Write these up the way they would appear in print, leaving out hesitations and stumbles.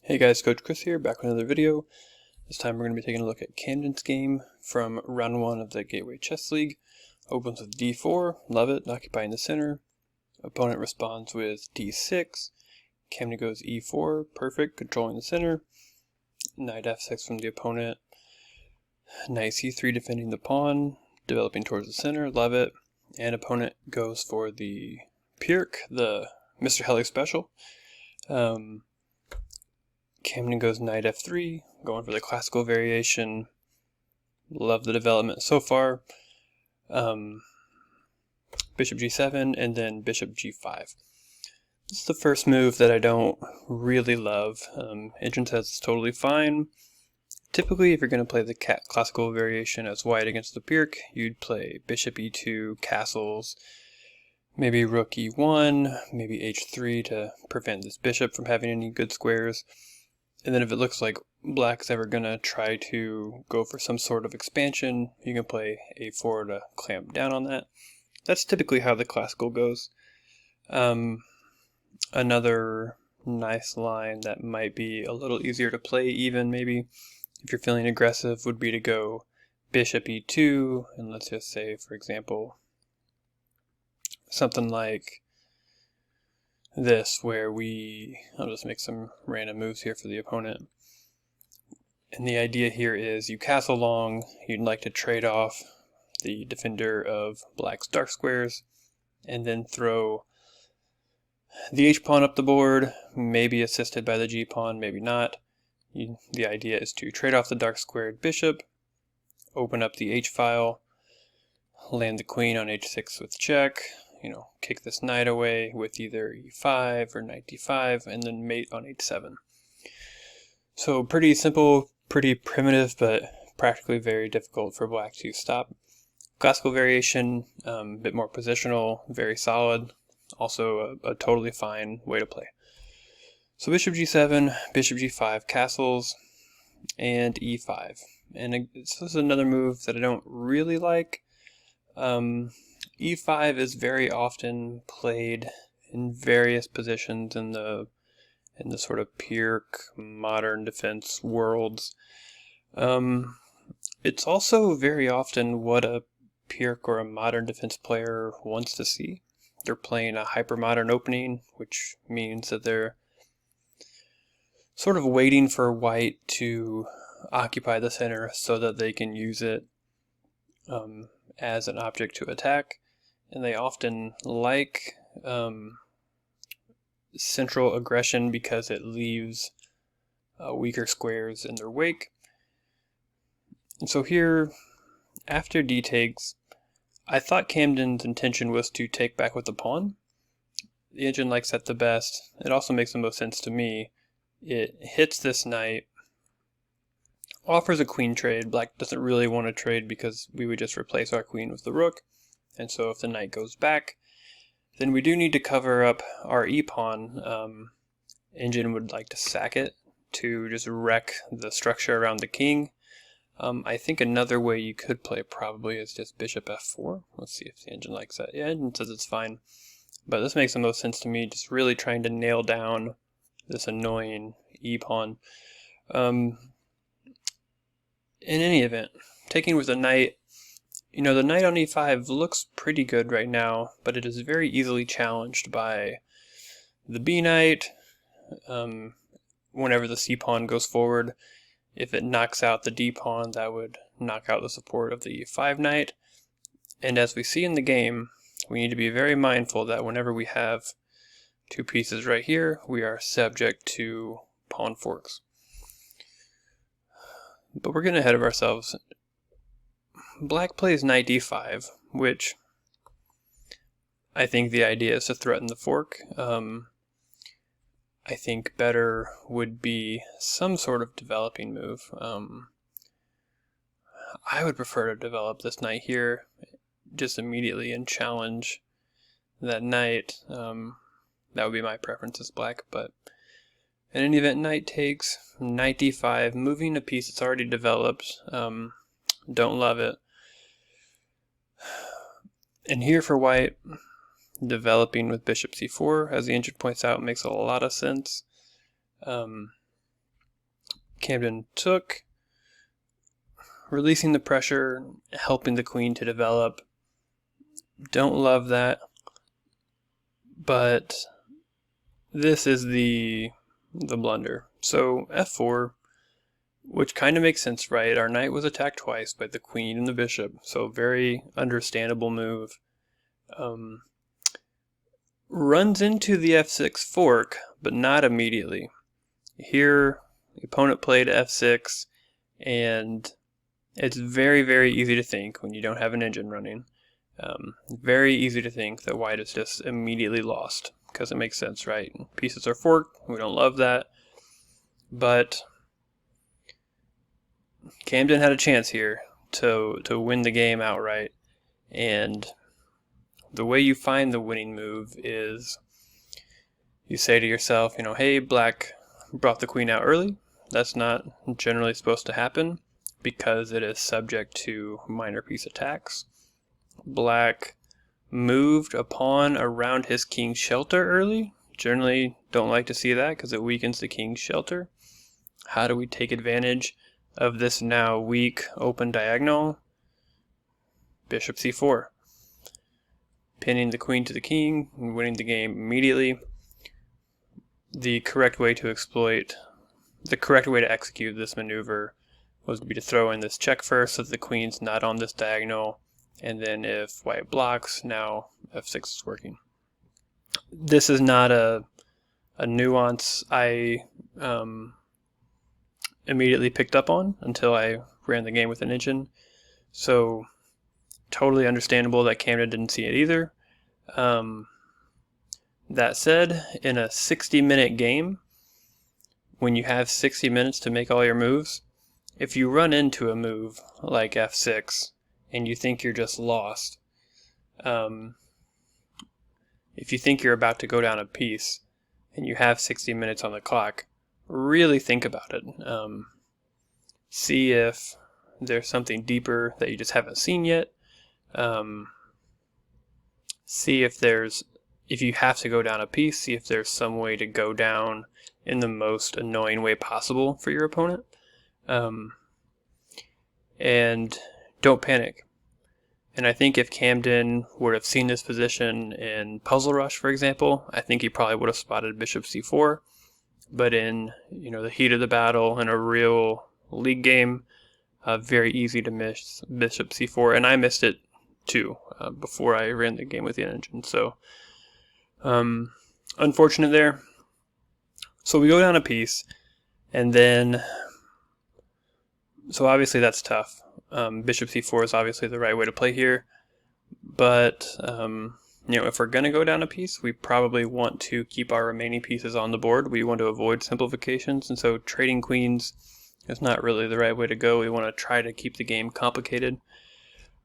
Hey guys, Coach Chris here, back with another video. This time we're going to be taking a look at Kamden's game from round 1 of the Gateway Chess League. Opens with d4, love it, occupying the center. Opponent responds with d6. Kamden goes e4, perfect, controlling the center. Knight f6 from the opponent. Knight c3 defending the pawn, developing towards the center, love it. And opponent goes for the Pirc, the Mr. Helle special. Kamden goes knight f3, going for the classical variation. Love the development so far. Bishop g7 and then bishop g5. This is the first move that I don't really love. Engine says it's totally fine. Typically, if you're going to play the classical variation as white against the Pirc, you'd play bishop e2, castles, maybe rook e1, maybe h3 to prevent this bishop from having any good squares. And then if it looks like black's ever going to try to go for some sort of expansion, you can play a4 to clamp down on that. That's typically how the classical goes. Another nice line that might be a little easier to play even maybe, if you're feeling aggressive, would be to go bishop e2, and let's just say, for example, something like this, where I'll just make some random moves here for the opponent. And the idea here is you castle long, you'd like to trade off the defender of black's dark squares, and then throw the h-pawn up the board, maybe assisted by the g-pawn, maybe not. The idea is to trade off the dark squared bishop, open up the h-file, land the queen on h6 with check, kick this knight away with either e5 or knight d5, and then mate on h7. So pretty simple, pretty primitive, but practically very difficult for black to stop. Classical variation, a bit more positional, very solid, also a totally fine way to play. So bishop g7, bishop g5, castles, and e5. And this is another move that I don't really like. E5 is very often played in various positions in the sort of Pirc modern defense worlds. It's also very often what a Pirc or a modern defense player wants to see. They're playing a hypermodern opening, which means that they're sort of waiting for white to occupy the center so that they can use it as an object to attack. And they often like central aggression because it leaves weaker squares in their wake. And so here, after d takes, I thought Kamden's intention was to take back with the pawn. The engine likes that the best. It also makes the most sense to me. It hits this knight, offers a queen trade. Black doesn't really want to trade because we would just replace our queen with the rook. And so if the knight goes back, then we do need to cover up our e-pawn. Engine would like to sack it to just wreck the structure around the king. I think another way you could play probably is just bishop f4. Let's see if the engine likes that. Yeah, engine says it's fine. But this makes the most sense to me, just really trying to nail down this annoying e-pawn. In any event, taking with the knight, the knight on e5 looks pretty good right now, but it is very easily challenged by the b knight. Whenever the c-pawn goes forward, if it knocks out the d-pawn, that would knock out the support of the e5 knight. And as we see in the game, we need to be very mindful that whenever we have two pieces right here, we are subject to pawn forks. But we're getting ahead of ourselves. Black plays knight d5, which I think the idea is to threaten the fork. I think better would be some sort of developing move. I would prefer to develop this knight here just immediately and challenge that knight. That would be my preference as black, but in any event, knight takes, knight d5, moving a piece that's already developed. Don't love it. And here for white, developing with bishop c4, as the engine points out, makes a lot of sense. Kamden took, releasing the pressure, helping the queen to develop. Don't love that, but this is the blunder. So f4, which kind of makes sense, right? Our knight was attacked twice by the queen and the bishop, so very understandable move. Runs into the f6 fork, but not immediately. Here, the opponent played f6, and it's very, very easy to think when you don't have an engine running. Very easy to think that white is just immediately lost, because it makes sense, right? Pieces are forked, we don't love that, but Kamden had a chance here to win the game outright, and the way you find the winning move is you say to yourself, hey, black brought the queen out early. That's not generally supposed to happen because it is subject to minor piece attacks. Black moved a pawn around his king's shelter early. Generally don't like to see that because it weakens the king's shelter. How do we take advantage of this now weak open diagonal? Bishop c4. Pinning the queen to the king and winning the game immediately. The correct way to execute this maneuver was to throw in this check first so that the queen's not on this diagonal, and then if white blocks, now f6 is working. This is not a nuance I immediately picked up on until I ran the game with an engine, so totally understandable that Kamden didn't see it either. That said, in a 60-minute game, when you have 60 minutes to make all your moves, if you run into a move like f6 and you think you're just lost, if you think you're about to go down a piece and you have 60 minutes on the clock, really think about it. See if there's something deeper that you just haven't seen yet. See if you have to go down a piece, see if there's some way to go down in the most annoying way possible for your opponent. And don't panic. And I think if Kamden would have seen this position in Puzzle Rush, for example, I think he probably would have spotted Bishop c4. But in the heat of the battle in a real league game, very easy to miss Bishop c4, and I missed it too before I ran the game with the engine. So unfortunate there. So we go down a piece, and then so obviously that's tough. Bishop c4 is obviously the right way to play here, but if we're going to go down a piece, we probably want to keep our remaining pieces on the board. We want to avoid simplifications, and so trading queens is not really the right way to go. We want to try to keep the game complicated.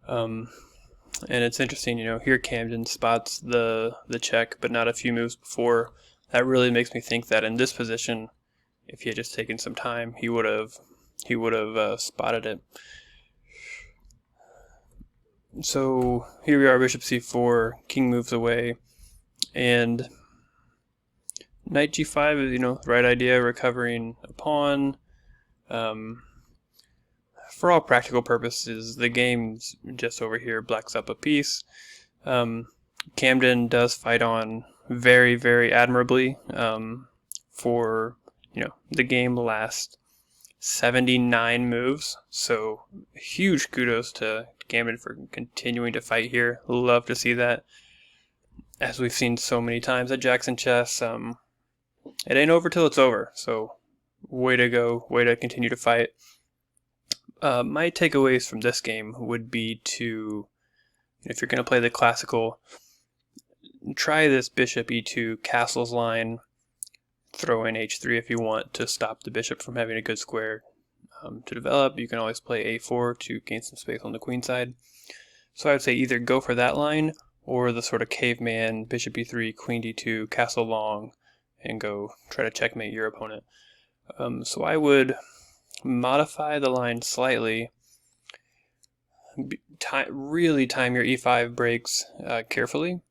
And it's interesting, here Kamden spots the check, but not a few moves before. That really makes me think that in this position, if he had just taken some time, he would have spotted it. So here we are, Bishop c4, king moves away, and knight g5 is the right idea, recovering a pawn. For all practical purposes, the game's just over here, black's up a piece. Kamden does fight on very, very admirably. For the game lasts 79 moves, so huge kudos to Kamden for continuing to fight here. Love to see that. As we've seen so many times at Jackson Chess, it ain't over till it's over, so way to go, way to continue to fight. My takeaways from this game would be to, if you're going to play the classical, try this bishop e2 castles line, throw in h3 if you want to stop the bishop from having a good square to develop. You can always play a4 to gain some space on the queen side. So I would say either go for that line or the sort of caveman bishop e3, queen d2, castle long, and go try to checkmate your opponent. So I would modify the line slightly, really time your e5 breaks carefully,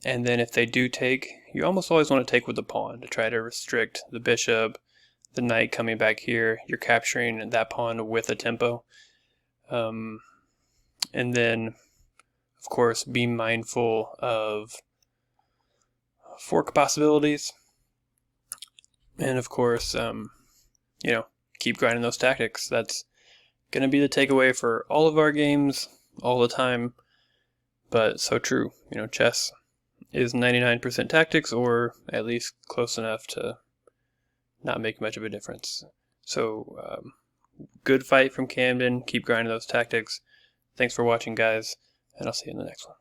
and then if they do take, you almost always want to take with the pawn to try to restrict the bishop, the knight coming back here, you're capturing that pawn with a tempo. And then, of course, be mindful of fork possibilities. And of course, keep grinding those tactics. That's going to be the takeaway for all of our games, all the time. But so true. Chess is 99% tactics, or at least close enough to not make much of a difference. So, good fight from Kamden. Keep grinding those tactics. Thanks for watching, guys, and I'll see you in the next one.